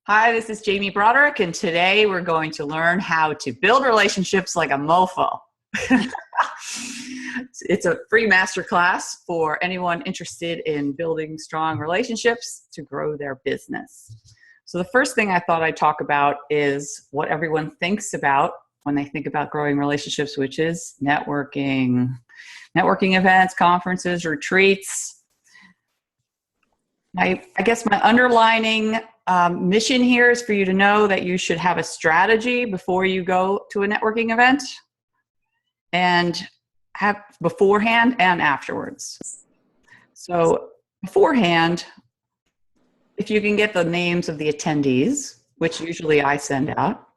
Hi, this is Jamie Broderick, and today we're going to learn how to build relationships like a mofo. It's a free masterclass for anyone interested in building strong relationships to grow their business. So the first thing I thought I'd talk about is what everyone thinks about when they think about growing relationships, which is networking events, conferences, retreats. I guess my underlining mission here is for you to know that you should have a strategy before you go to a networking event, and have beforehand and afterwards. So beforehand, if you can get the names of the attendees, which usually I send out,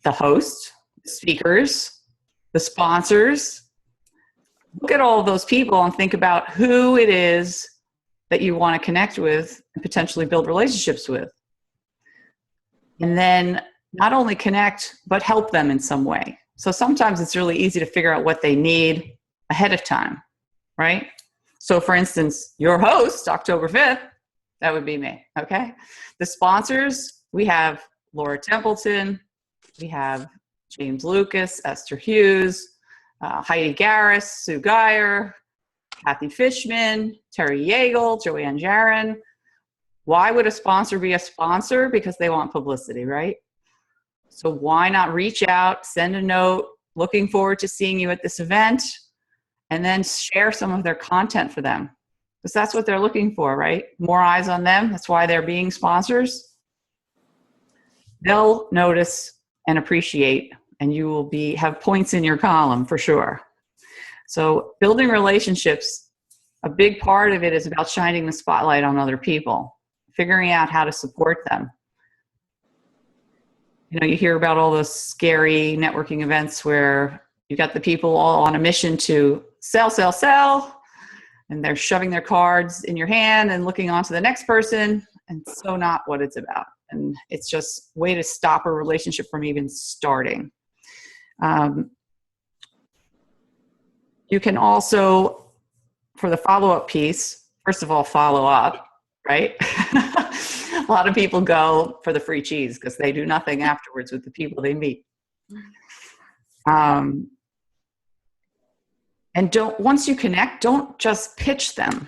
the host, the speakers, the sponsors, look at all of those people and think about who it is that you want to connect with and potentially build relationships with. And then not only connect, but help them in some way. So sometimes it's really easy to figure out what they need ahead of time, right? So for instance, your host, October 5th, that would be me, okay? The sponsors, we have Laura Templeton, we have James Lucas, Esther Hughes, Heidi Garris, Sue Geyer, Kathy Fishman, Terry Yeagle, Joanne Jaron. Why would a sponsor be a sponsor? Because they want publicity, right? So why not reach out, send a note, looking forward to seeing you at this event, and then share some of their content for them. Because that's what they're looking for, right? More eyes on them. That's why they're being sponsors. They'll notice and appreciate, and you will have points in your column for sure. So building relationships, a big part of it is about shining the spotlight on other people, figuring out how to support them. You know, you hear about all those scary networking events where you got the people all on a mission to sell, and they're shoving their cards in your hand and looking on to the next person, and so not what it's about. And it's just a way to stop a relationship from even starting. You can also, for the follow-up piece, first of all, follow up, right? A lot of people go for the free cheese because they do nothing afterwards with the people they meet. And once you connect, don't just pitch them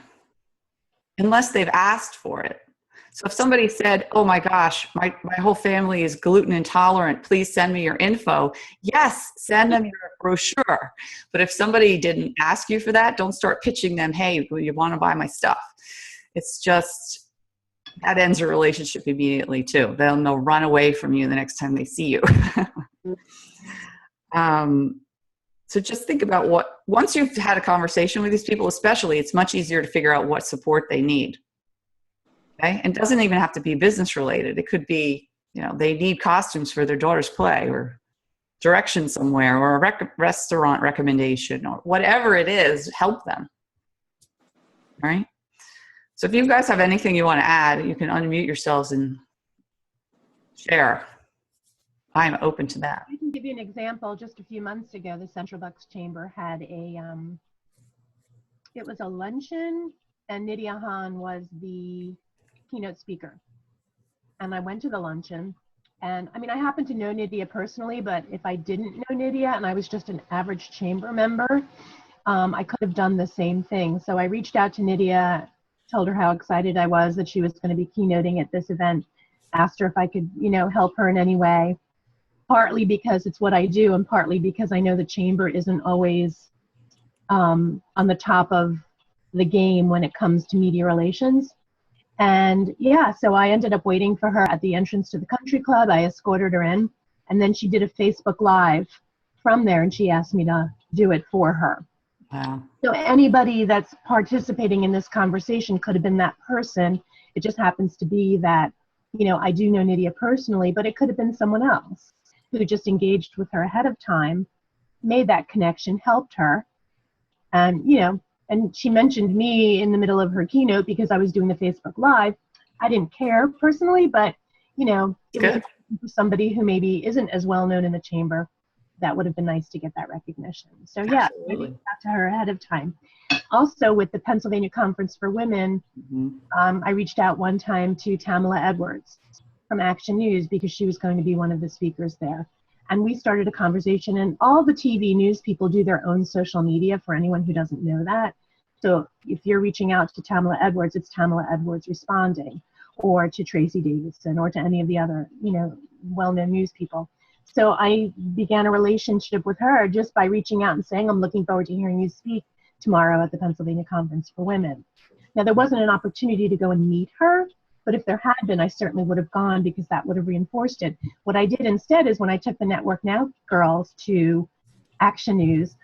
unless they've asked for it. So if somebody said, oh my gosh, my whole family is gluten intolerant, please send me your info. Yes, send them your brochure. But if somebody didn't ask you for that, don't start pitching them, hey, you want to buy my stuff. It's just, that ends a relationship immediately too. They'll run away from you the next time they see you. So just think about once you've had a conversation with these people, especially, it's much easier to figure out what support they need. Okay? And it doesn't even have to be business related. It could be, they need costumes for their daughter's play, or directions somewhere, or a restaurant recommendation, or whatever it is, help them. All right? So if you guys have anything you want to add, you can unmute yourselves and share. I'm open to that. I can give you an example. Just a few months ago, the Central Bucks Chamber had it was a luncheon, and Nydia Hahn was the keynote speaker. And I went to the luncheon, and I happen to know Nydia personally, but if I didn't know Nydia and I was just an average chamber member, I could have done the same thing. So I reached out to Nydia, told her how excited I was that she was going to be keynoting at this event, asked her if I could, help her in any way, partly because it's what I do, and partly because I know the chamber isn't always on the top of the game when it comes to media relations. And yeah, so I ended up waiting for her at the entrance to the country club. I escorted her in, and then she did a Facebook Live from there, and she asked me to do it for her. Wow. So anybody that's participating in this conversation could have been that person. It just happens to be that, I do know Nydia personally, but it could have been someone else who just engaged with her ahead of time, made that connection, helped her. And, and she mentioned me in the middle of her keynote because I was doing the Facebook Live. I didn't care personally, but, it was for somebody who maybe isn't as well known in the chamber. That would have been nice to get that recognition. So yeah, I reached out to her ahead of time. Also with the Pennsylvania Conference for Women, I reached out one time to Tamala Edwards from Action News because she was going to be one of the speakers there. And we started a conversation, and all the TV news people do their own social media for anyone who doesn't know that. So if you're reaching out to Tamala Edwards, it's Tamala Edwards responding, or to Tracy Davidson, or to any of the other, well-known news people. So I began a relationship with her just by reaching out and saying, I'm looking forward to hearing you speak tomorrow at the Pennsylvania Conference for Women. Now, there wasn't an opportunity to go and meet her, but if there had been, I certainly would have gone because that would have reinforced it. What I did instead is when I took the Network Now girls to Action News,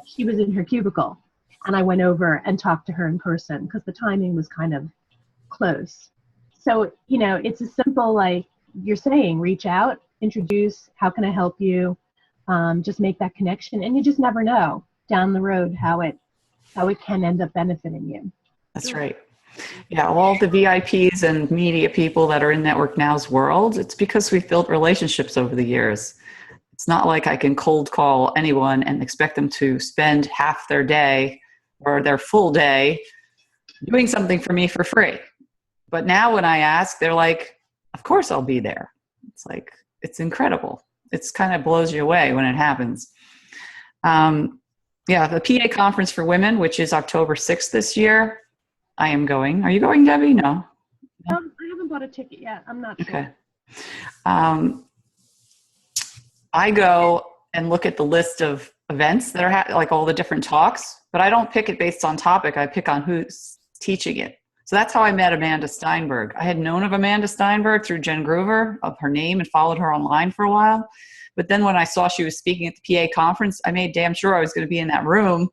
she was in her cubicle, and I went over and talked to her in person because the timing was kind of close. So, it's a simple, like you're saying, reach out, introduce, how can I help you? Just make that connection, and you just never know down the road how it can end up benefiting you. That's right. Yeah, all the VIPs and media people that are in Network Now's world, it's because we've built relationships over the years. It's not like I can cold call anyone and expect them to spend half their day or their full day doing something for me for free. But now when I ask, they're like, of course I'll be there. It's like, it's incredible. It's kind of blows you away when it happens. The PA Conference for Women, which is October 6th this year, I am going. Are you going, Debbie? No. I haven't bought a ticket yet. I'm not sure. Okay. I go and look at the list of events that are like all the different talks, but I don't pick it based on topic. I pick on who's teaching it. So that's how I met Amanda Steinberg. I had known of Amanda Steinberg through Jen Groover, of her name, and followed her online for a while. But then when I saw she was speaking at the PA conference, I made damn sure I was going to be in that room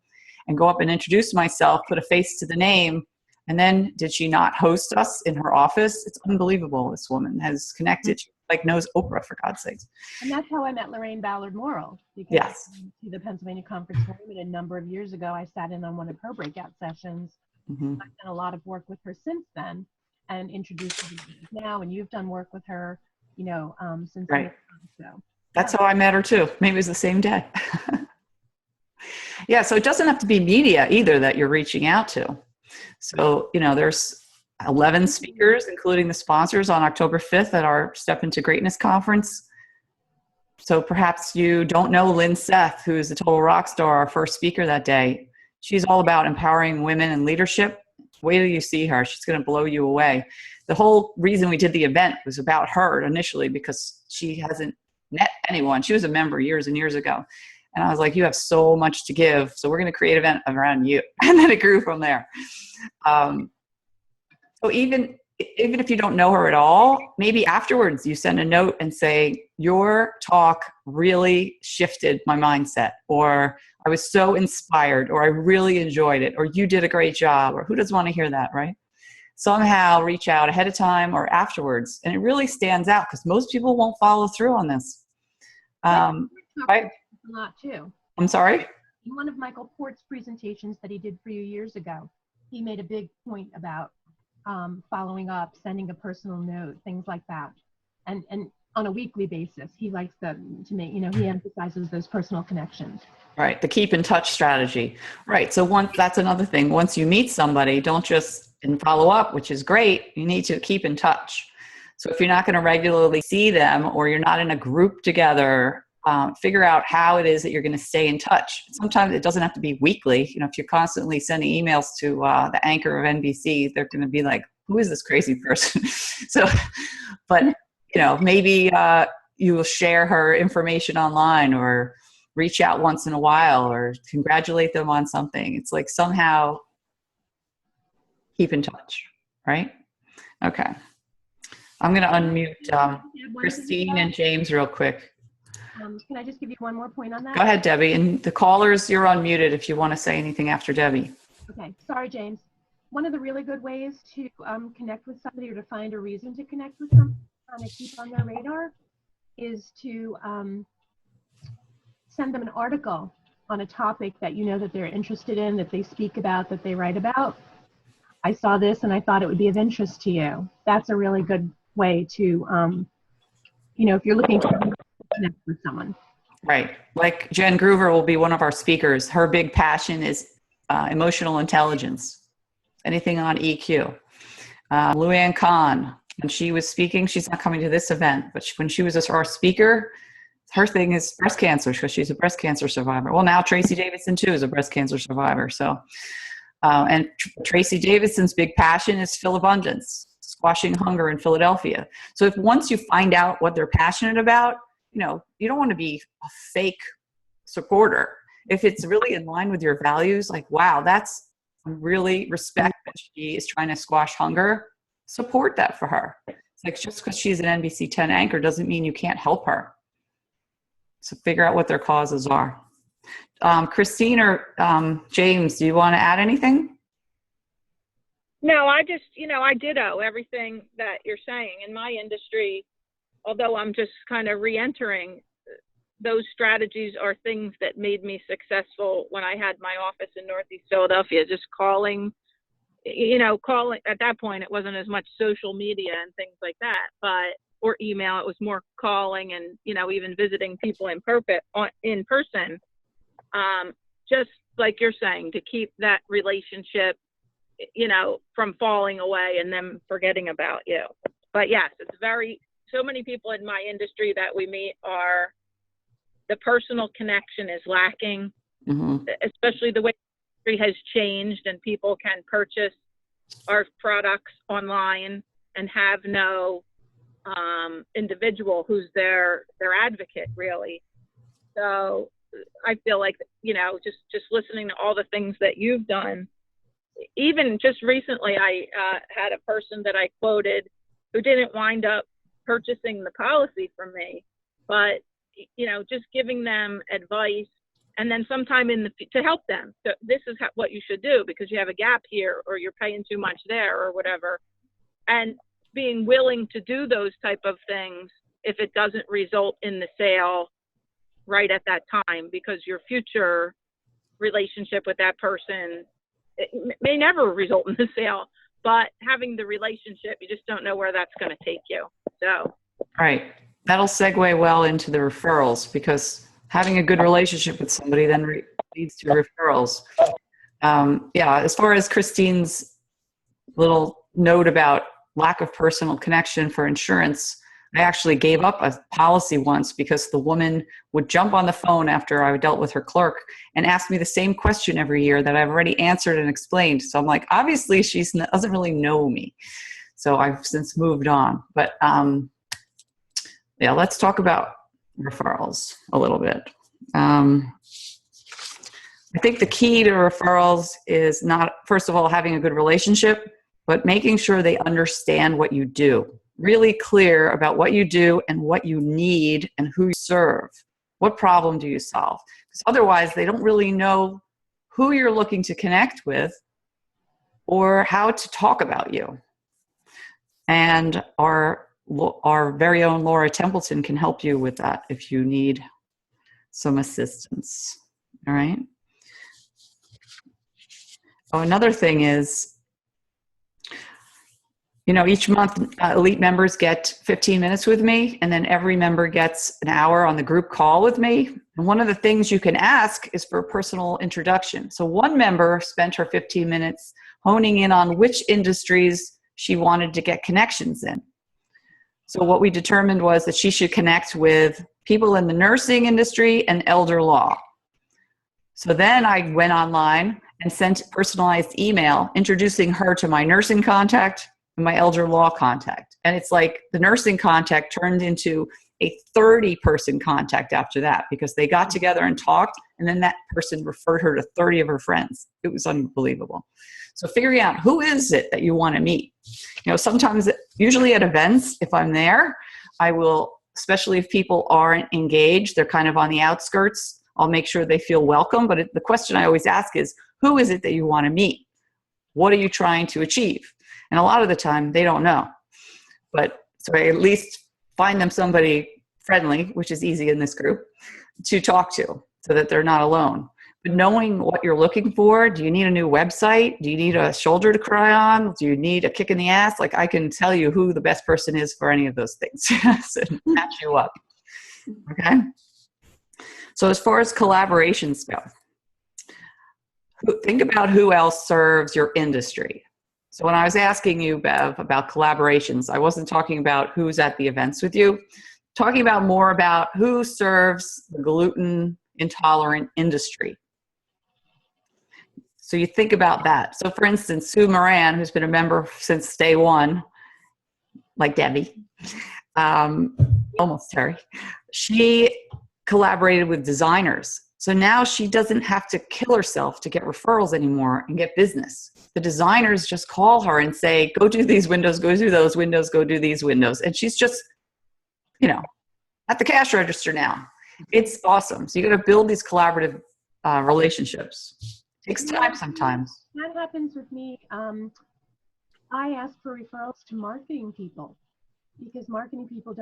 and go up and introduce myself, put a face to the name. And then did she not host us in her office? It's unbelievable. This woman has connected. She knows Oprah, for God's sakes. And that's how I met Lorraine Ballard-Morrill. Because yes. To the Pennsylvania Conference for Women a number of years ago, I sat in on one of her breakout sessions. I've done a lot of work with her since then and introduced her now. And you've done work with her, since right. So that's how I met her too. Maybe it was the same day. Yeah. So it doesn't have to be media either that you're reaching out to. So, there's 11 speakers, including the sponsors, on October 5th at our Step Into Greatness conference. So perhaps you don't know Lynn Seth, who is the total rock star, our first speaker that day. She's all about empowering women in leadership. Wait till you see her. She's going to blow you away. The whole reason we did the event was about her initially because she hasn't met anyone. She was a member years and years ago. And I was like, you have so much to give. So we're going to create an event around you. And then it grew from there. So even if you don't know her at all, maybe afterwards you send a note and say, your talk really shifted my mindset, or I was so inspired, or I really enjoyed it, or you did a great job, or who doesn't want to hear that, right? Somehow reach out ahead of time or afterwards. And it really stands out because most people won't follow through on this. Right? A lot too. I'm sorry? In one of Michael Port's presentations that he did for you years ago, he made a big point about following up, sending a personal note, things like that. And on a weekly basis, he likes to make, he emphasizes those personal connections. Right. The keep in touch strategy. Right. So that's another thing. Once you meet somebody, don't just follow up, which is great. You need to keep in touch. So if you're not going to regularly see them, or you're not in a group together, figure out how it is that you're going to stay in touch. Sometimes it doesn't have to be weekly. If you're constantly sending emails to the anchor of NBC, they're going to be like, who is this crazy person? So, but, maybe you will share her information online, or reach out once in a while, or congratulate them on something. It's like somehow keep in touch, right? Okay. I'm going to unmute Christine and James real quick. Can I just give you one more point on that? Go ahead, Debbie. And the callers, you're unmuted if you want to say anything after Debbie. Okay. Sorry, James. One of the really good ways to connect with somebody, or to find a reason to connect with somebody, to keep on their radar, is to send them an article on a topic that that they're interested in, that they speak about, that they write about. I saw this and I thought it would be of interest to you. That's a really good way to, if you're looking to connect with someone. Right. Like Jen Groover will be one of our speakers. Her big passion is emotional intelligence, anything on EQ. Luann Kahn, when she was speaking, she's not coming to this event, but when she was our speaker, her thing is breast cancer because she's a breast cancer survivor. Well, now Tracy Davidson too is a breast cancer survivor. So, and Tracy Davidson's big passion is fill abundance, squashing hunger in Philadelphia. So if once you find out what they're passionate about, you don't want to be a fake supporter. If it's really in line with your values, like, wow, that's really respect that she is trying to squash hunger, support that for her. It's like, just because she's an NBC 10 anchor doesn't mean you can't help her. So figure out what their causes are. Christine or James, do you want to add anything? No, I just, I ditto everything that you're saying. In my industry, although I'm just kind of re-entering, those strategies are things that made me successful when I had my office in Northeast Philadelphia. Just calling at that point, it wasn't as much social media and things like that, or email. It was more calling and, even visiting people in person. Just like you're saying, to keep that relationship, from falling away and them forgetting about you. But yes, so many people in my industry that we meet the personal connection is lacking, especially the way the industry has changed and people can purchase our products online and have no individual who's their advocate, really. So I feel like, just listening to all the things that you've done, even just recently, I had a person that I quoted who didn't wind up purchasing the policy from me, but, just giving them advice and then sometime to help them. So this is what you should do because you have a gap here or you're paying too much there or whatever. And being willing to do those type of things if it doesn't result in the sale right at that time, because your future relationship with that person, it may never result in the sale, but having the relationship, you just don't know where that's going to take you. So, right. That'll segue well into the referrals, because having a good relationship with somebody then leads to referrals. As far as Christine's little note about lack of personal connection for insurance, I actually gave up a policy once because the woman would jump on the phone after I dealt with her clerk and ask me the same question every year that I've already answered and explained. So I'm like, obviously she doesn't really know me. So I've since moved on. But let's talk about referrals a little bit. I think the key to referrals is not, first of all, having a good relationship, but making sure they understand what you do. Really clear about what you do and what you need and who you serve. What problem do you solve? Because otherwise they don't really know who you're looking to connect with or how to talk about you. And our very own Laura Templeton can help you with that if you need some assistance. All right. Oh, another thing is, each month elite members get 15 minutes with me, and then every member gets an hour on the group call with me. And one of the things you can ask is for a personal introduction. So one member spent her 15 minutes honing in on which industries she wanted to get connections in. So what we determined was that she should connect with people in the nursing industry and elder law. So then I went online and sent a personalized email introducing her to my nursing contact and my elder law contact. And it's like the nursing contact turned into a 30-person contact after that, because they got together and talked, and then that person referred her to 30 of her friends. It was unbelievable. So figuring out who is it that you want to meet. Sometimes, usually at events, if I'm there, I will, especially if people aren't engaged, they're kind of on the outskirts, I'll make sure they feel welcome. But the question I always ask is, who is it that you want to meet? What are you trying to achieve? And a lot of the time they don't know. But so I at least find them somebody friendly, which is easy in this group, to talk to so that they're not alone. But knowing what you're looking for, do you need a new website? Do you need a shoulder to cry on? Do you need a kick in the ass? Like, I can tell you who the best person is for any of those things. So match you up. Okay? So as far as collaborations go, Think about who else serves your industry. So when I was asking you, Bev, about collaborations, I wasn't talking about who's at the events with you, talking about more about who serves the gluten intolerant industry. So you think about that. So for instance, Sue Moran, who's been a member since day one, like Debbie, almost Terry, she collaborated with designers. So now she doesn't have to kill herself to get referrals anymore and get business. The designers just call her and say, go do these windows, go do those windows, go do these windows. And she's just, at the cash register now. It's awesome. So you got to build these collaborative relationships. Takes time sometimes. That happens with me. I ask for referrals to marketing people because marketing people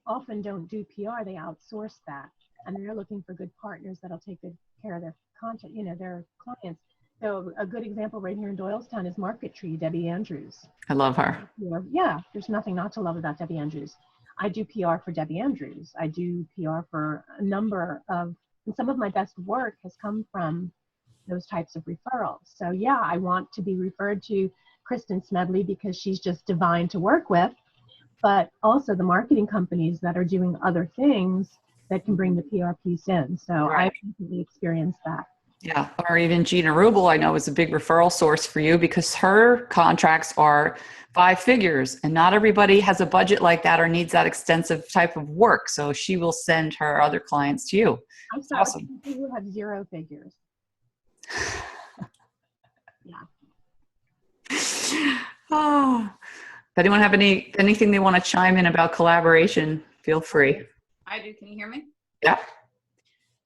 often don't do PR. They outsource that, and they're looking for good partners that'll take good care of their content, their clients. So a good example right here in Doylestown is Market Tree, Debbie Andrews. I love her. Yeah, there's nothing not to love about Debbie Andrews. I do PR for Debbie Andrews. I do PR for a number of, and some of my best work has come from those types of referrals. So yeah, I want to be referred to Kristen Smedley because she's just divine to work with, but also the marketing companies that are doing other things that can bring the PR piece in. So Right. I've recently experienced that. Yeah, or even Gina Rubel, I know, is a big referral source for you because her contracts are 5 figures, and not everybody has a budget like that or needs that extensive type of work. So she will send her other clients to you. I'm It's sorry, awesome. people who have 0 figures. Yeah. Oh, if anyone have anything they want to chime in about collaboration, feel free. I do. Can you hear me? Yeah.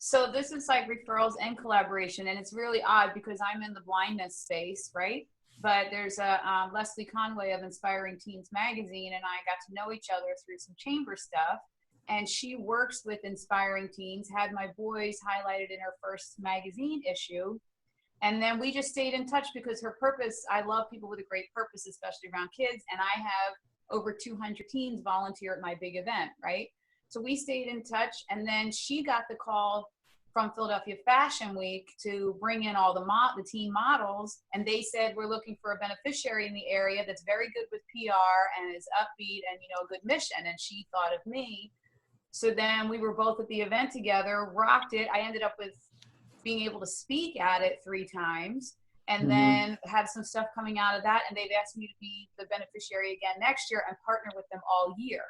So this is like referrals and collaboration, and it's really odd because I'm in the blindness space, right? But there's a Leslie Conway of Inspiring Teens magazine, and I got to know each other through some chamber stuff. And she works with inspiring teens, had my boys highlighted in her first magazine issue. And then we just stayed in touch because her purpose, I love people with a great purpose, especially around kids. And I have over 200 teens volunteer at my big event, right? So we stayed in touch. And then she got the call from Philadelphia Fashion Week to bring in all the teen models. And they said, we're looking for a beneficiary in the area that's very good with PR and is upbeat and, a good mission. And she thought of me. So then we were both at the event together, rocked it. I ended up with being able to speak at it 3 times, and then had some stuff coming out of that. And they've asked me to be the beneficiary again next year and partner with them all year.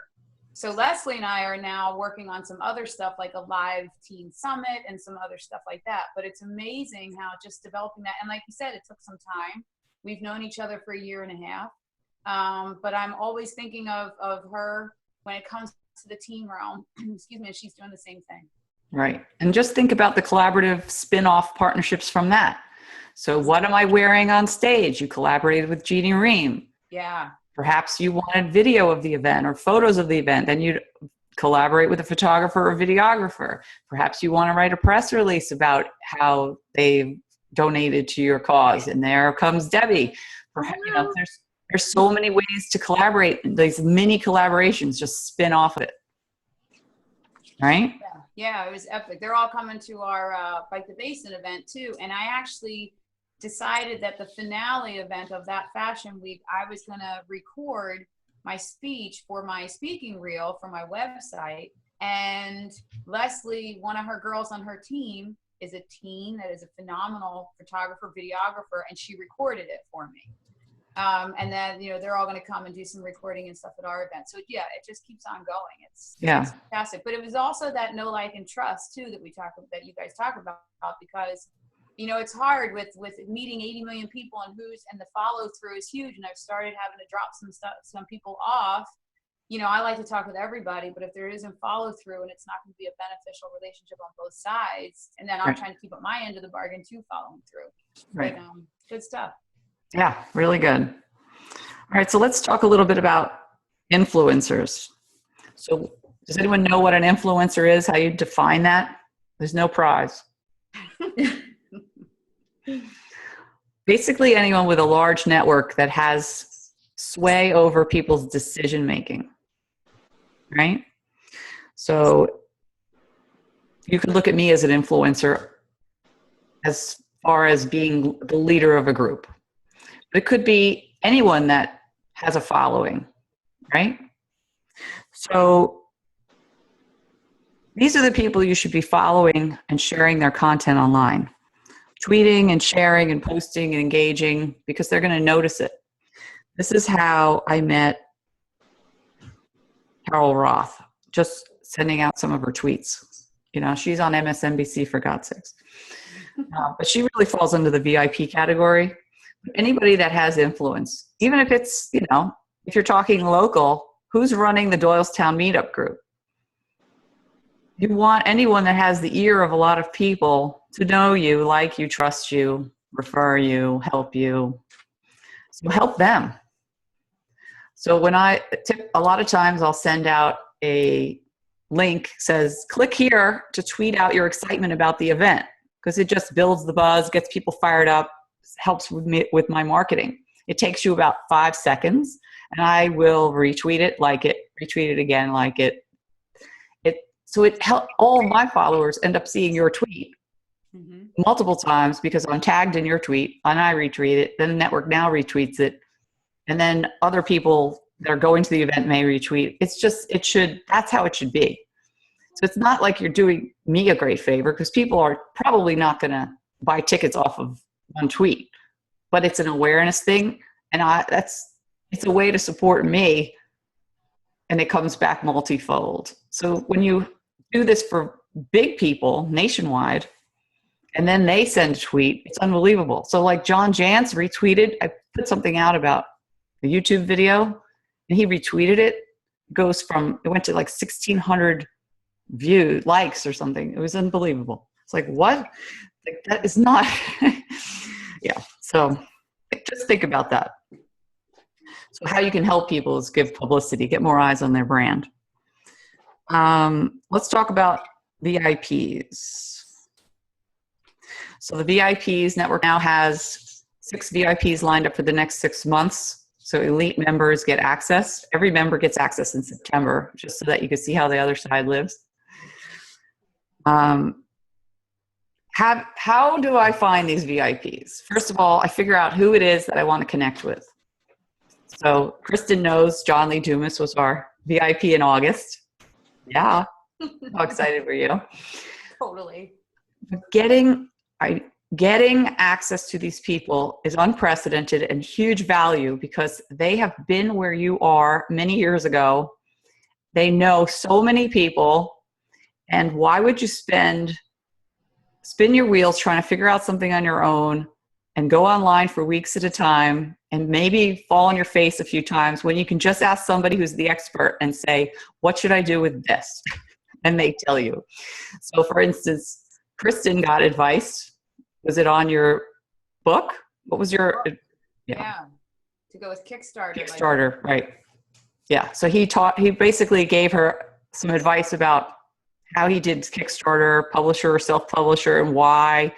So Leslie and I are now working on some other stuff like a live teen summit and some other stuff like that. But it's amazing how just developing that. And like you said, it took some time. We've known each other for 1.5 years. But I'm always thinking of her when it comes to the teen realm, excuse me, and she's doing the same thing. Right. And just think about the collaborative spin-off partnerships from that. So what am I wearing on stage? You collaborated with Jeannie Ream. Yeah. Perhaps you wanted video of the event or photos of the event, then you'd collaborate with a photographer or videographer. Perhaps you want to write a press release about how they donated to your cause. And there comes Debbie. Perhaps, there's so many ways to collaborate. These mini collaborations just spin off of it. Right? Yeah, it was epic. They're all coming to our Bike the Basin event too. And I actually decided that the finale event of that fashion week, I was going to record my speech for my speaking reel for my website. And Leslie, one of her girls on her team, is a teen that is a phenomenal photographer, videographer, and she recorded it for me. And then, they're all going to come and do some recording and stuff at our event. So yeah, it just keeps on going. It's fantastic. But it was also that know, like, and trust too that you guys talk about, because it's hard with meeting 80 million people and the follow through is huge. And I've started having to drop some people off. I like to talk with everybody, but if there isn't follow through and it's not going to be a beneficial relationship on both sides, and then I'm trying to keep up my end of the bargain too, following through. Right. But, good stuff. Yeah, really good. All right, so let's talk a little bit about influencers. So does anyone know what an influencer is, how you define that? There's no prize. Basically, anyone with a large network that has sway over people's decision making, right? So you could look at me as an influencer as far as being the leader of a group. But it could be anyone that has a following, right? So these are the people you should be following and sharing their content online, tweeting and sharing and posting and engaging, because they're going to notice it. This is how I met Carol Roth, just sending out some of her tweets. You know, she's on MSNBC, for God's sakes. But she really falls into the VIP category. Anybody that has influence, even if it's, you know, if you're talking local, who's running the Doylestown meetup group? You want anyone that has the ear of a lot of people to know you, like you, trust you, refer you, help you. So help them. So when a lot of times I'll send out a link, says, click here to tweet out your excitement about the event, because it just builds the buzz, gets people fired up, helps with me with my marketing. It takes you about 5 seconds, and I will retweet it, like it, retweet it again, like it. So it helped all my followers end up seeing your tweet multiple times, because I'm tagged in your tweet and I retweet it. Then the network now retweets it. And then other people that are going to the event may retweet. It's just, that's how it should be. So it's not like you're doing me a great favor, because people are probably not going to buy tickets off of one tweet, but it's an awareness thing. And it's a way to support me, and it comes back multifold. So when you do this for big people nationwide, and then they send a tweet, it's unbelievable. So like John Jantz retweeted, I put something out about a YouTube video, and he retweeted it. It went to like 1,600 likes or something. It was unbelievable. It's like, what? Like, that is not, yeah. So just think about that. So how you can help people is give publicity, get more eyes on their brand. Let's talk about VIPs. So the VIPs network now has 6 VIPs lined up for the next 6 months. So elite members get access. Every member gets access in September, just so that you can see how the other side lives. How do I find these VIPs? First of all, I figure out who it is that I want to connect with. So Kristen knows John Lee Dumas was our VIP in August. Yeah. How excited were you? Totally. Getting access to these people is unprecedented and huge value, because they have been where you are many years ago. They know so many people. And why would you spin your wheels trying to figure out something on your own and go online for weeks at a time and maybe fall on your face a few times, when you can just ask somebody who's the expert and say, what should I do with this? And they tell you. So for instance, Kristen got advice. Was it on your book? What was your, yeah. To go with Kickstarter. Kickstarter, right. Yeah. So he basically gave her some advice about how he did Kickstarter, publisher or self-publisher, and why,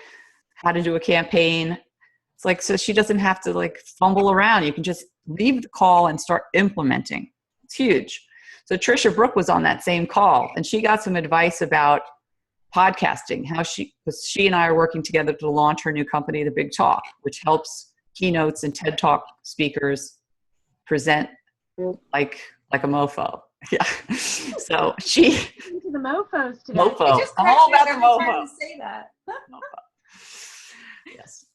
how to do a campaign. It's like, so she doesn't have to like fumble around. You can just leave the call and start implementing. It's huge. So Trisha Brook was on that same call, and she got some advice about podcasting, because she and I are working together to launch her new company, The Big Talk, which helps keynotes and TED Talk speakers present like a mofo. Yeah. So she into the mofos today. Mofo. Just All about the every time mofo. you say that. Yes.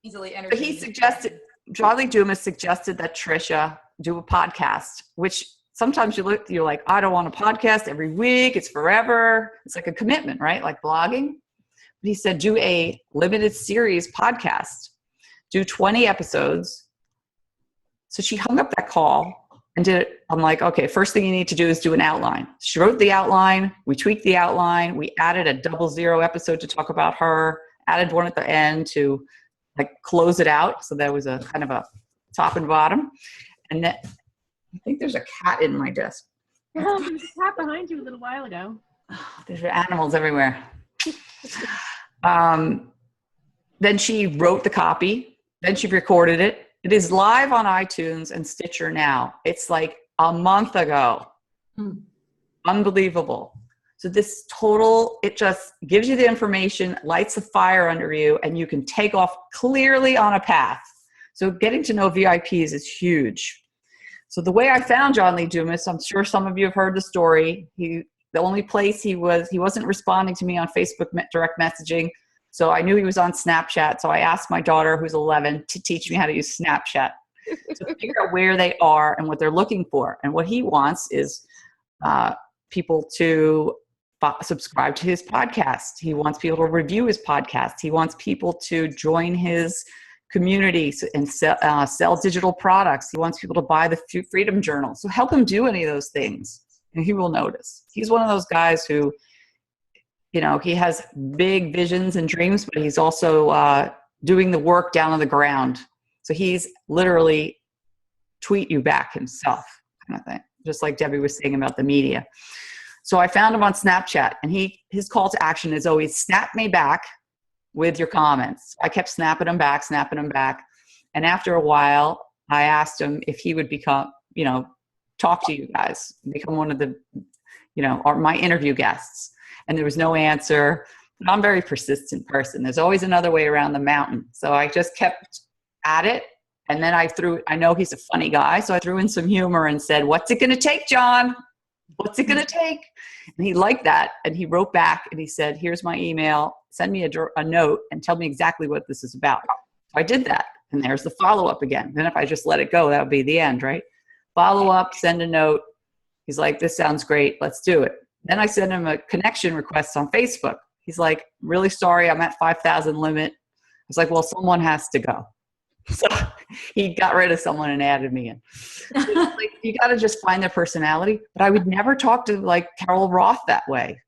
Easily But he suggested, John Lee Dumas suggested that Trisha do a podcast, which sometimes you're like, I don't want a podcast every week. It's forever. It's like a commitment, right? Like blogging. But he said, do a limited series podcast, do 20 episodes. So she hung up that call and did it. I'm like, okay, first thing you need to do is do an outline. She wrote the outline. We tweaked the outline. We added a 00 episode to talk about her, added one at the end to like close it out. So there was a kind of a top and bottom. And then I think there's a cat in my desk. Oh, there was a cat behind you a little while ago. There's animals everywhere. Then she wrote the copy. Then she recorded it. It is live on iTunes and Stitcher now. It's like a month ago. Unbelievable. So it just gives you the information, lights a fire under you, and you can take off clearly on a path. So getting to know VIPs is huge. So the way I found John Lee Dumas, I'm sure some of you have heard the story. The only place he wasn't responding to me on Facebook direct messaging. So I knew he was on Snapchat. So I asked my daughter, who's 11, to teach me how to use Snapchat. To figure out where they are and what they're looking for. And what he wants is people to subscribe to his podcast. He wants people to review his podcast. He wants people to join his community and sell digital products. He wants people to buy the Freedom Journal. So help him do any of those things, and he will notice. He's one of those guys who, he has big visions and dreams, but he's also doing the work down on the ground. So he's literally tweet you back himself kind of thing, just like Debbie was saying about the media. So I found him on Snapchat, and his call to action is always snap me back with your comments. I kept snapping him back. And after a while, I asked him if he would become, talk to you guys, become one of the, or my interview guests. And there was no answer. But I'm a very persistent person. There's always another way around the mountain. So I just kept at it. And then I know he's a funny guy. So I threw in some humor and said, "What's it going to take, John? What's it going to take?" And he liked that. And he wrote back and he said, "Here's my email. Send me a note and tell me exactly what this is about." So I did that. And there's the follow-up again. Then if I just let it go, that would be the end, right? Follow up, send a note. He's like, "This sounds great. Let's do it." Then I sent him a connection request on Facebook. He's like, "Really sorry, I'm at 5,000 limit." I was like, "Well, someone has to go." So he got rid of someone and added me in. Like, you got to just find their personality. But I would never talk to like Carol Roth that way,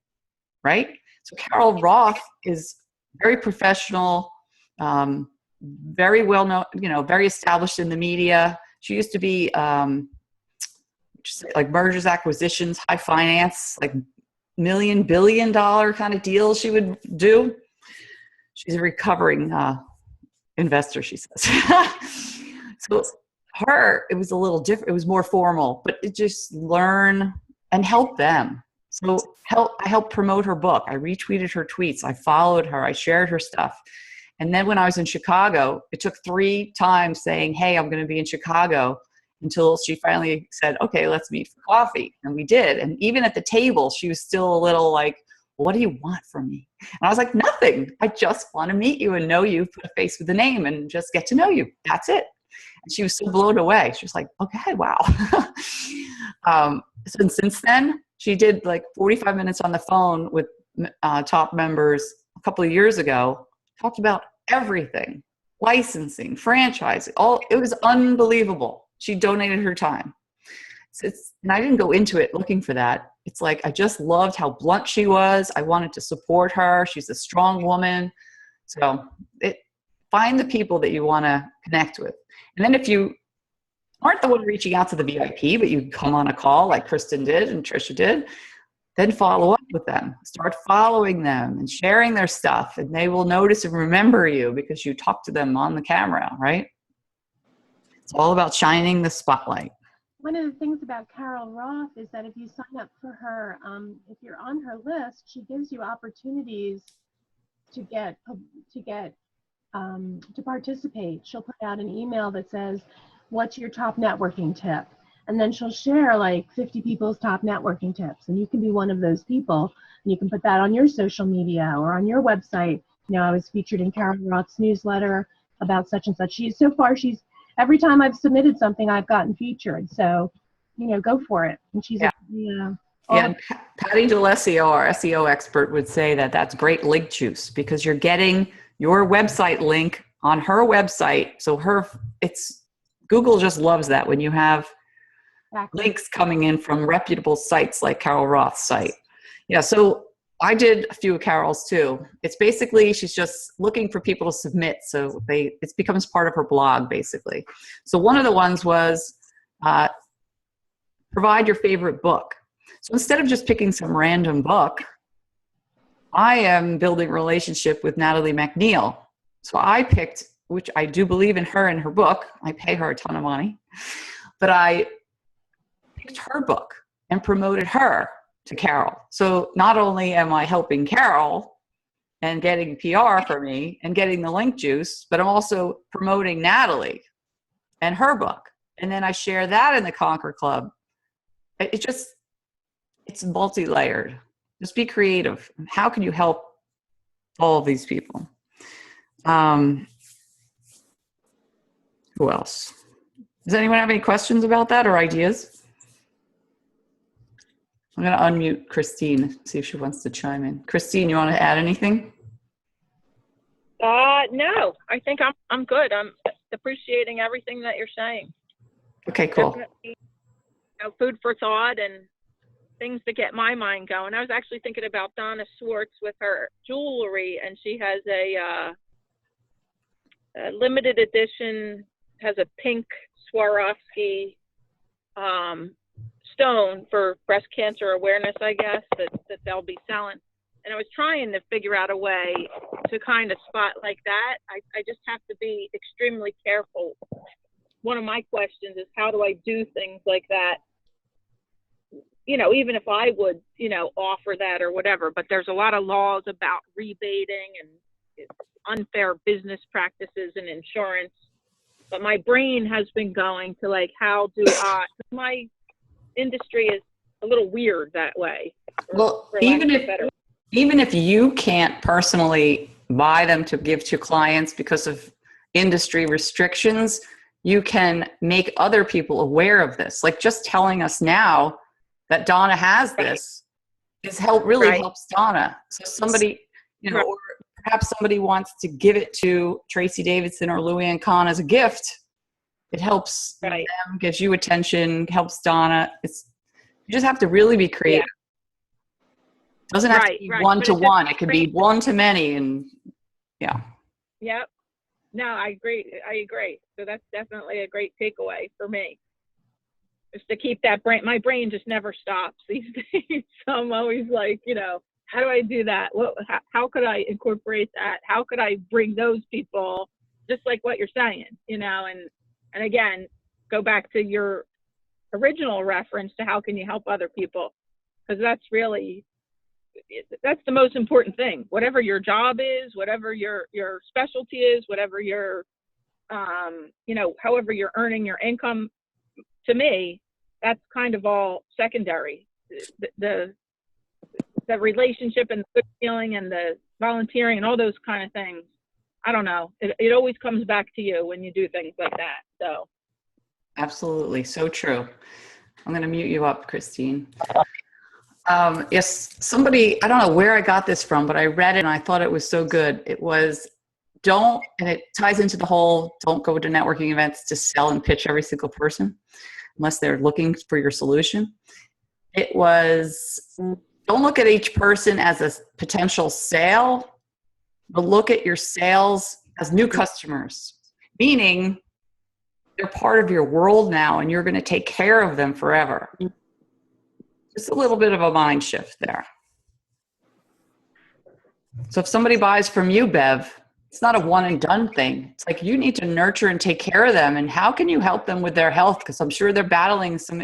right? So Carol Roth is very professional, very well known, very established in the media. She used to be like mergers, acquisitions, high finance, like $1 billion kind of deals she would do. She's a recovering investor, she says. So it was a little different. It was more formal, but it just learn and help them. So I helped promote her book. I retweeted her tweets. I followed her. I shared her stuff. And then when I was in Chicago, it took 3 times saying, "Hey, I'm going to be in Chicago," until she finally said, "Okay, let's meet for coffee." And we did. And even at the table, she was still a little like, "What do you want from me?" And I was like, "Nothing. I just want to meet you and know you, put a face with a name and just get to know you. That's it." And she was so blown away. She was like, "Okay, wow." So since then, she did like 45 minutes on the phone with top members a couple of years ago, talked about everything, licensing, franchising, it was unbelievable. She donated her time. And I didn't go into it looking for that. It's like, I just loved how blunt she was. I wanted to support her. She's a strong woman. So find the people that you want to connect with. And then if you aren't the one reaching out to the VIP, but you come on a call like Kristen did and Trisha did, then follow up with them. Start following them and sharing their stuff. And they will notice and remember you because you talk to them on the camera, right? It's all about shining the spotlight. One of the things about Carol Roth is that if you sign up for her, if you're on her list, she gives you opportunities to participate. She'll put out an email that says, "What's your top networking tip?" And then she'll share like 50 people's top networking tips. And you can be one of those people. And you can put that on your social media or on your website. I was featured in Carol Roth's newsletter about such and such. Every time I've submitted something, I've gotten featured. So, go for it. And she's Patty DeLessio, our SEO expert, would say that that's great link juice because you're getting your website link on her website. So Google just loves that when you have links coming in from reputable sites like Carol Roth's site. Yeah, so I did a few of Carol's too. It's basically, she's just looking for people to submit. So it becomes part of her blog basically. So one of the ones was provide your favorite book. So instead of just picking some random book, I am building a relationship with Natalie McNeil. So I picked, which I do believe in her and her book. I pay her a ton of money, but I picked her book and promoted her. to Carol. So not only am I helping Carol and getting PR for me and getting the link juice, but I'm also promoting Natalie and her book. And then I share that in the Conquer Club. It's multi-layered. Just be creative. How can you help all of these people? Who else? Does anyone have any questions about that or ideas? I'm going to unmute Christine, see if she wants to chime in. Christine, you want to add anything? No, I think I'm good. I'm appreciating everything that you're saying. Okay, cool. Definitely, food for thought and things to get my mind going. I was actually thinking about Donna Schwartz with her jewelry, and she has a limited edition, has a pink Swarovski stone for breast cancer awareness, I guess, that they'll be selling. And I was trying to figure out a way to kind of spot like that. I just have to be extremely careful. One of my questions is, how do I do things like that? You know, even if I would, you know, offer that or whatever, but there's a lot of laws about rebating and unfair business practices and insurance. But my brain has been going to like, how do I, my industry is a little weird that way. Well, even if you can't personally buy them to give to clients because of industry restrictions, you can make other people aware of this. Like just telling us now that Donna has this really helps Donna. So somebody, you know, or perhaps somebody wants to give it to Tracy Davidson or Louanne Kahn as a gift. It helps them, gives you attention, helps Donna. You just have to really be creative. It doesn't have to be one-to-one. It could be one-to-many, and yeah. Yep. No, I agree. So that's definitely a great takeaway for me. Is to keep that brain. My brain just never stops these days. So I'm always like, you know, how do I do that? How could I incorporate that? How could I bring those people, just like what you're saying, you know, and again, go back to your original reference to how can you help other people? Because that's the most important thing. Whatever your job is, whatever your specialty is, whatever your, you know, however you're earning your income, to me, that's kind of all secondary. The relationship and the good feeling and the volunteering and all those kind of things. I don't know. It always comes back to you when you do things like that. So. Absolutely. So true. I'm going to mute you up, Christine. Yes, somebody, I don't know where I got this from, but I read it and I thought it was so good. It was and it ties into the whole, don't go to networking events to sell and pitch every single person unless they're looking for your solution. It was, don't look at each person as a potential sale, but look at your sales as new customers, meaning they're part of your world now and you're going to take care of them forever. Just a little bit of a mind shift there. So if somebody buys from you, Bev, it's not a one and done thing. It's like you need to nurture and take care of them. And how can you help them with their health? Because I'm sure they're battling some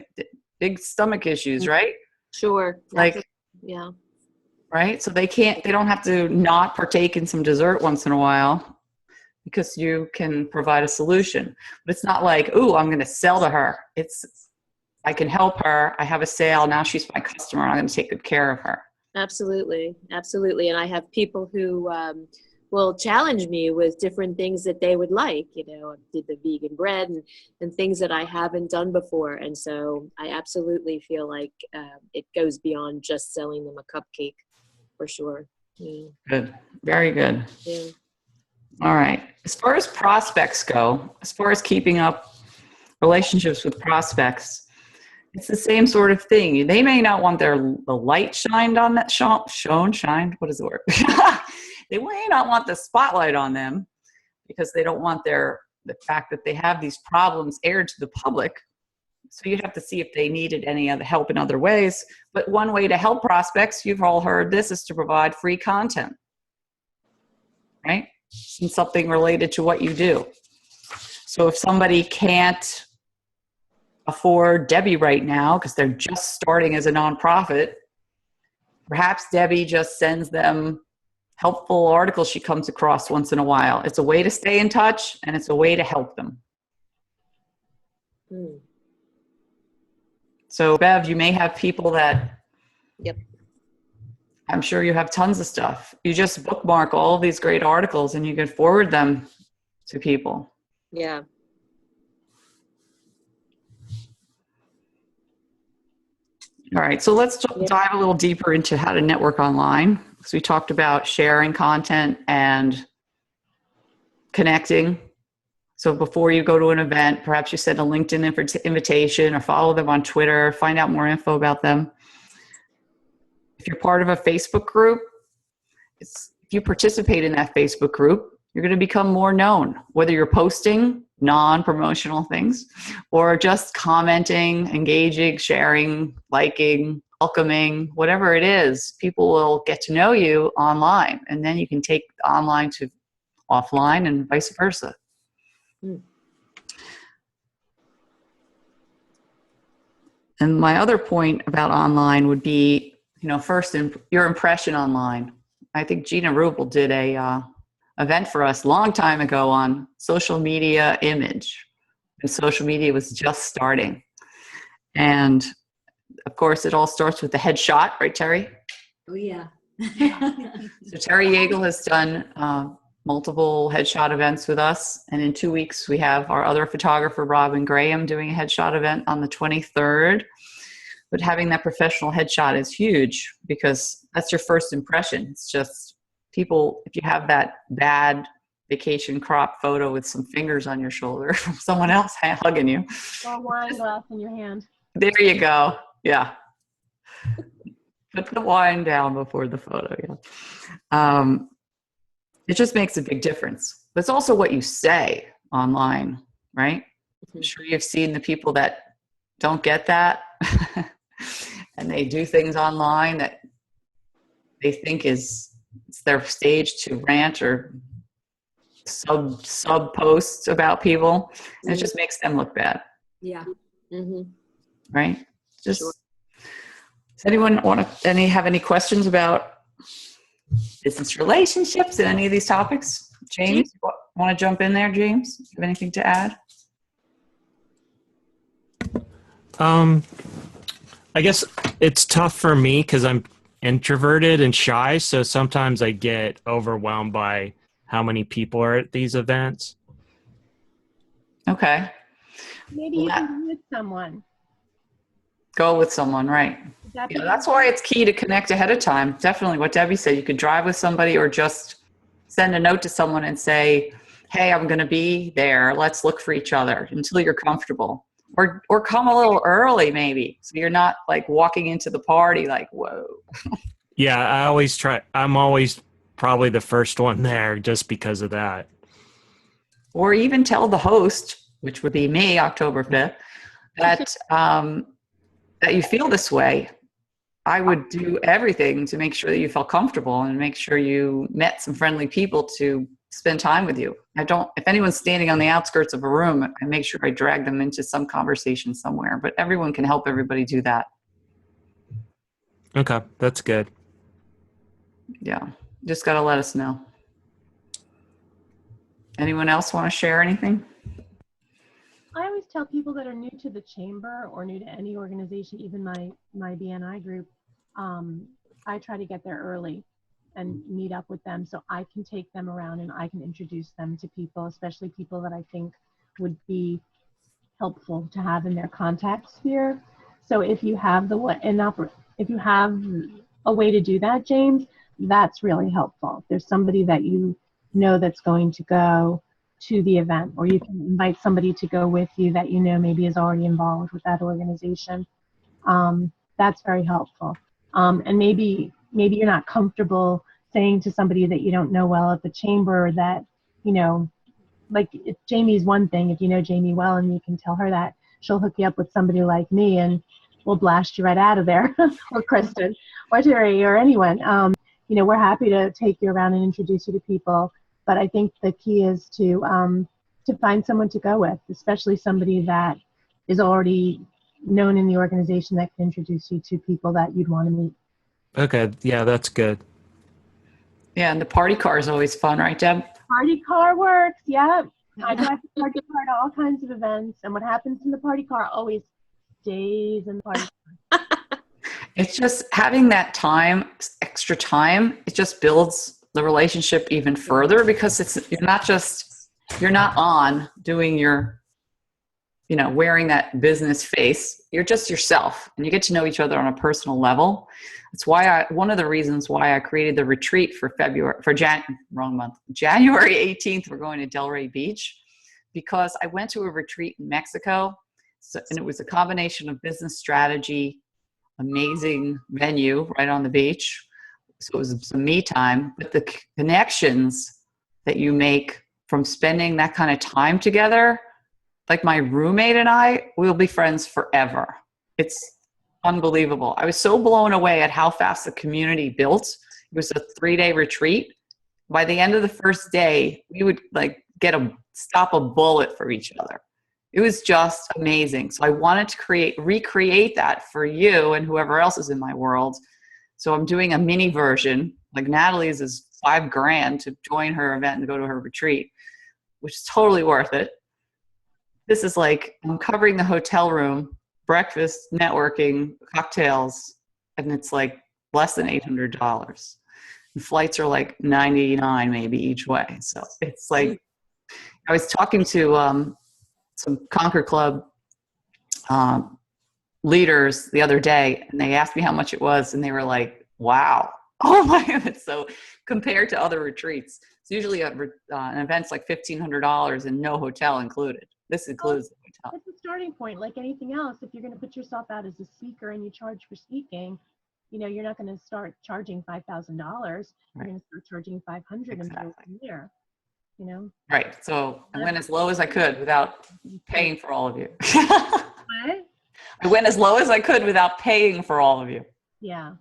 big stomach issues, right? Sure. Like, yeah. Right? So they don't have to not partake in some dessert once in a while because you can provide a solution. But it's not like, ooh, I'm going to sell to her. I can help her. I have a sale. Now she's my customer. And I'm going to take good care of her. Absolutely. Absolutely. And I have people who will challenge me with different things that they would like. You know, I did the vegan bread and things that I haven't done before. And so I absolutely feel like it goes beyond just selling them a cupcake for sure. Yeah. Good. Very good. Yeah. All right. As far as prospects go, as far as keeping up relationships with prospects, it's the same sort of thing. They may not want the light shined on that shined. What is the word? They may not want the spotlight on them because they don't want the fact that they have these problems aired to the public. So you'd have to see if they needed any other help in other ways. But one way to help prospects, you've all heard this, is to provide free content, right? And something related to what you do. So if somebody can't afford Debbie right now because they're just starting as a nonprofit, Perhaps Debbie just sends them helpful articles she comes across once in a while. It's a way to stay in touch, and it's a way to help them. Mm. So, Bev, you may have people that, Yep. I'm sure you have tons of stuff. You just bookmark all of these great articles and you can forward them to people. Yeah. All right, so let's dive a little deeper into how to network online. So we talked about sharing content and connecting. So before you go to an event, perhaps you send a LinkedIn invitation or follow them on Twitter, find out more info about them. If you're part of a Facebook group, if you participate in that Facebook group, you're going to become more known, whether you're posting non-promotional things or just commenting, engaging, sharing, liking, welcoming, whatever it is. People will get to know you online, and then you can take online to offline and vice versa. Mm. And my other point about online would be, first, your impression online. I think Gina Rubel did a event for us a long time ago on social media image. And social media was just starting. And of course, it all starts with the headshot, right, Terry? Oh, yeah. So Terry Yeagle has done multiple headshot events with us. And in 2 weeks, we have our other photographer, Robin Graham, doing a headshot event on the 23rd. But having that professional headshot is huge because that's your first impression. It's just people, if you have that bad vacation crop photo with some fingers on your shoulder from someone else hugging you. Or a wine glass in your hand. There you go. Yeah. Put the wine down before the photo. Yeah. It just makes a big difference. But it's also what you say online, right? I'm sure you've seen the people that don't get that and they do things online that they think it's their stage to rant or sub posts about people, and it just makes them look bad. Yeah. Mm-hmm. Right? Just Sure. Does anyone have any questions about business relationships and any of these topics? James, want to jump in there, James? Do you have anything to add? I guess it's tough for me because I'm introverted and shy, so sometimes I get overwhelmed by how many people are at these events. Okay. Maybe you can be with someone. Go with someone, right? That's why it's key to connect ahead of time. Definitely what Debbie said. You could drive with somebody or just send a note to someone and say, hey, I'm going to be there. Let's look for each other until you're comfortable. Or come a little early maybe. So you're not like walking into the party like, whoa. Yeah, I'm always probably the first one there just because of that. Or even tell the host, which would be me, October 5th, that that you feel this way. I would do everything to make sure that you felt comfortable and make sure you met some friendly people to spend time with you. If anyone's standing on the outskirts of a room, I make sure I drag them into some conversation somewhere, but everyone can help everybody do that. Okay, that's good. Yeah, just got to let us know. Anyone else want to share anything? I always tell people that are new to the chamber or new to any organization, even my BNI group, I try to get there early and meet up with them so I can take them around and I can introduce them to people, especially people that I think would be helpful to have in their contact sphere. So if you have if you have a way to do that, James, that's really helpful. If there's somebody that you know that's going to go to the event, or you can invite somebody to go with you that you know maybe is already involved with that organization. That's very helpful. And maybe you're not comfortable saying to somebody that you don't know well at the chamber that, like if Jamie's one thing, if you know Jamie well and you can tell her that, she'll hook you up with somebody like me and we'll blast you right out of there, or Kristen, or Terry, or anyone. We're happy to take you around and introduce you to people. But I think the key is to find someone to go with, especially somebody that is already known in the organization that can introduce you to people that you'd want to meet. Okay. Yeah, that's good. Yeah, and the party car is always fun, right, Deb? Party car works, yeah. I drive the party car to all kinds of events, and what happens in the party car always stays in the party car. It's just having that time, extra time, it just builds the relationship even further because you're not on doing your, wearing that business face. You're just yourself and you get to know each other on a personal level. That's why one of the reasons why I created the retreat for January 18th, we're going to Delray Beach because I went to a retreat in Mexico. And it was a combination of business strategy, amazing venue right on the beach. So it was some me time, but the connections that you make from spending that kind of time together, like my roommate and I, we'll be friends forever. It's unbelievable. I was so blown away at how fast the community built. It was a 3-day retreat. By the end of the first day, we would like stop a bullet for each other. It was just amazing. So I wanted to recreate that for you and whoever else is in my world. So I'm doing a mini version. Like Natalie's is $5,000 to join her event and go to her retreat, which is totally worth it. This is like, I'm covering the hotel room, breakfast, networking, cocktails, and it's like less than $800. And flights are like $99 maybe each way. So it's like, I was talking to some Conquer Club leaders the other day, and they asked me how much it was, and they were like, wow. Oh my goodness. So compared to other retreats, it's usually an event's like $1,500 and no hotel included. This includes the hotel. It's a starting point, like anything else. If you're going to put yourself out as a speaker and you charge for speaking, you're not going to start charging $5,000. You're going to start charging $500 and go from there. Right. So I went as low as I could without paying for all of you. What? I went as low as I could without paying for all of you. Yeah.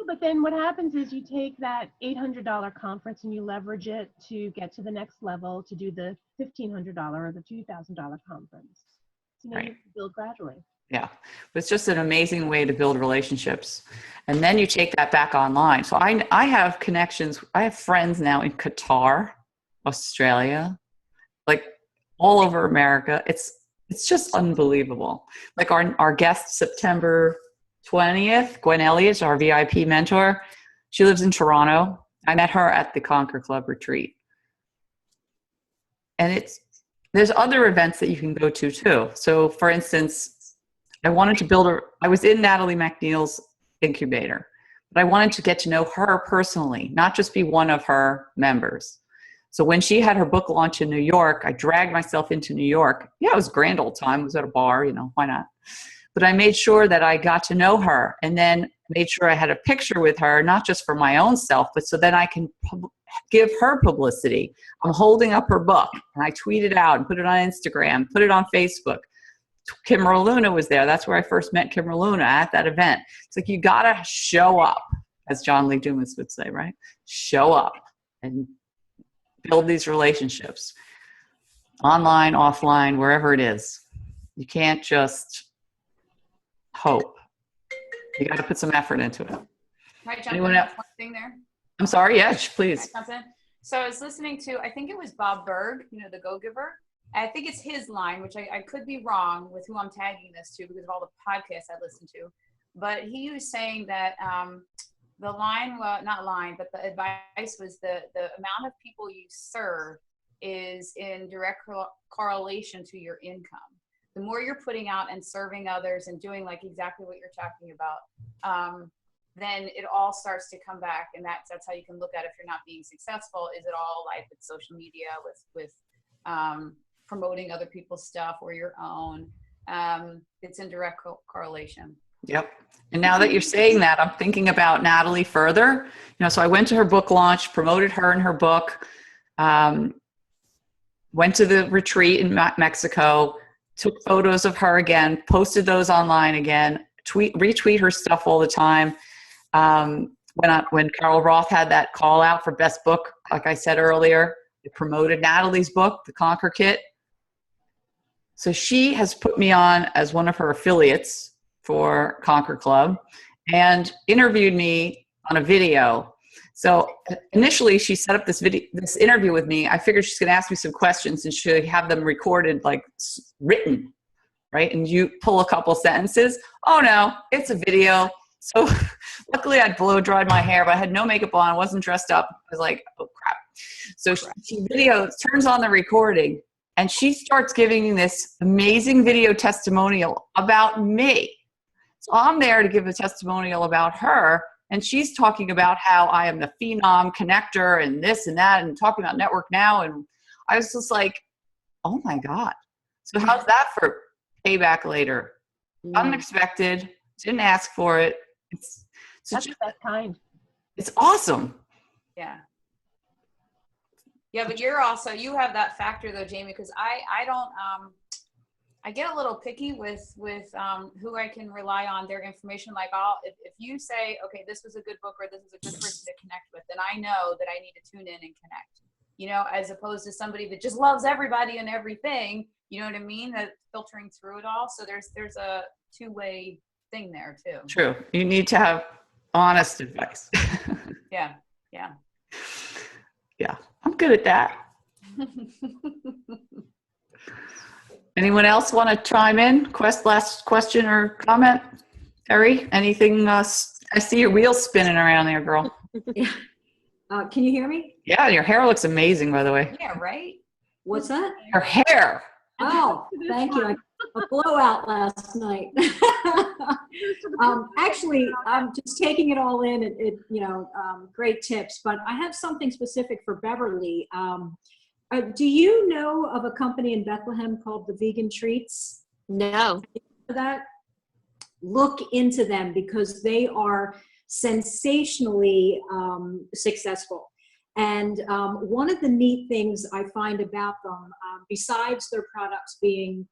But then what happens is you take that $800 conference and you leverage it to get to the next level to do the $1,500 or the $2,000 conference. Right. You build gradually. Yeah. But it's just an amazing way to build relationships. And then you take that back online. So I have connections. I have friends now in Qatar, Australia, like all over America. It's just unbelievable. Like our guest September 20th, Gwen Elliott, our VIP mentor, she lives in Toronto. I met her at the Conquer Club retreat. And there's other events that you can go to too. So for instance, I wanted to I was in Natalie McNeil's incubator, but I wanted to get to know her personally, not just be one of her members. So when she had her book launch in New York, I dragged myself into New York. Yeah, it was a grand old time. It was at a bar, why not? But I made sure that I got to know her and then made sure I had a picture with her, not just for my own self, but so then I can give her publicity. I'm holding up her book and I tweet it out and put it on Instagram, put it on Facebook. Kim Luna was there. That's where I first met Kim Luna at that event. It's like, you got to show up, as Lee Dumas would say, right? Show up and build these relationships online, offline, wherever it is. You can't just hope. You got to put some effort into it. Right, jump in one thing there. I'm sorry. Yes, please. So I was listening to, I think it was Bob Berg, the Go Giver. I think it's his line, which I could be wrong with who I'm tagging this to because of all the podcasts I listen to. But he was saying that the line, well, not line, but the advice was the amount of people you serve is in direct correlation to your income. The more you're putting out and serving others and doing like exactly what you're talking about, then it all starts to come back. And that's how you can look at it if you're not being successful. Is it all like with social media, with promoting other people's stuff or your own? It's in direct correlation. Yep. And now that you're saying that, I'm thinking about Natalie further. So I went to her book launch, promoted her and her book, went to the retreat in Mexico, took photos of her again, posted those online again, retweet her stuff all the time. When Carol Roth had that call out for best book, like I said earlier, it promoted Natalie's book, The Conquer Kit. So she has put me on as one of her affiliates for Conquer Club and interviewed me on a video. So initially she set up this interview with me. I figured she's going to ask me some questions and she'll have them recorded, like written, right? And you pull a couple sentences. Oh no, it's a video. So luckily I'd blow dried my hair, but I had no makeup on. I wasn't dressed up. I was like, oh crap. So she turns on the recording and she starts giving this amazing video testimonial about me. So I'm there to give a testimonial about her. And she's talking about how I am the phenom connector and this and that and talking about network now. And I was just like, oh my God. So how's that for payback later? Unexpected. Didn't ask for it. That's that kind. It's awesome. Yeah. Yeah, but you have that factor though, Jamie, because I don't, I get a little picky with who I can rely on their information. Like if you say, okay, this was a good book or this is a good person to connect with, then I know that I need to tune in and connect, as opposed to somebody that just loves everybody and everything, you know what I mean? That filtering through it all. So there's a two-way thing there too. True. You need to have honest advice. Yeah. Yeah. I'm good at that. Anyone else want to chime in? Last question or comment? Terry, anything? I see your wheels spinning around there, girl. Yeah. Can you hear me? Yeah, your hair looks amazing, by the way. Yeah, right? What's that? Your hair. Oh, thank you. A blowout last night. Actually, I'm just taking it all in. Great tips. But I have something specific for Beverly. Do you know of a company in Bethlehem called the Vegan Treats? No. That? Look into them because they are sensationally successful. And one of the neat things I find about them, besides their products being,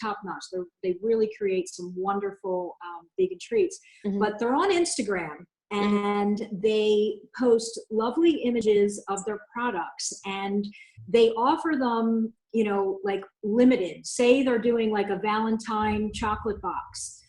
top-notch, they really create some wonderful vegan treats. Mm-hmm. But they're on Instagram, and they post lovely images of their products, and they offer them, like limited. Say they're doing like a Valentine chocolate box.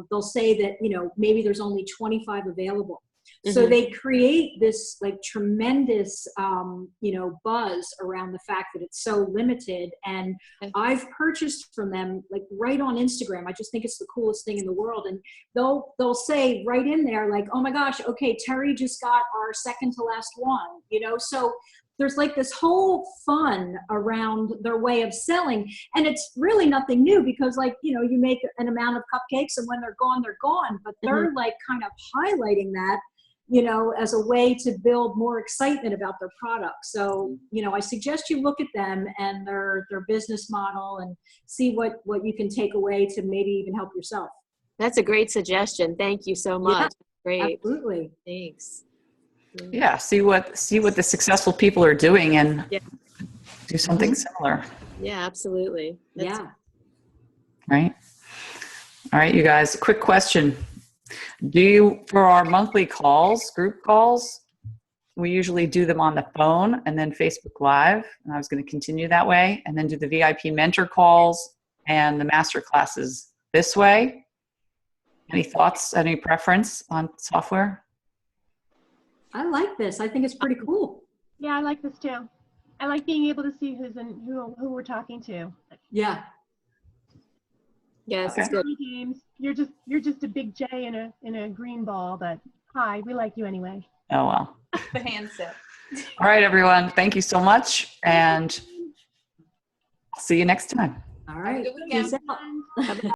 They'll say that, maybe there's only 25 available. So they create this like tremendous, buzz around the fact that it's so limited. And I've purchased from them like right on Instagram. I just think it's the coolest thing in the world. And they'll say right in there, like, oh my gosh, okay, Terry just got our second to last one, so there's like this whole fun around their way of selling. And it's really nothing new because you make an amount of cupcakes and when they're gone, but they're like kind of highlighting that, as a way to build more excitement about their product. So, I suggest you look at them and their business model and see what you can take away to maybe even help yourself. That's a great suggestion. Thank you so much. Yeah, great. Absolutely. Thanks. Yeah. See what the successful people are doing and do something similar. Yeah, absolutely. Right. All right, you guys, quick question. For our monthly calls, group calls, we usually do them on the phone and then Facebook Live. And I was going to continue that way and then do the VIP mentor calls and the master classes this way. Any thoughts, any preference on software? I like this. I think it's pretty cool. Yeah, I like this too. I like being able to see who we're talking to. Yeah. Yes, Okay. it's good. James, you're just a big J in a green ball, but hi, we like you anyway. Oh, well. The handset. All right, everyone. Thank you so much. And I'll see you next time. All right. Have a good weekend. Peace out.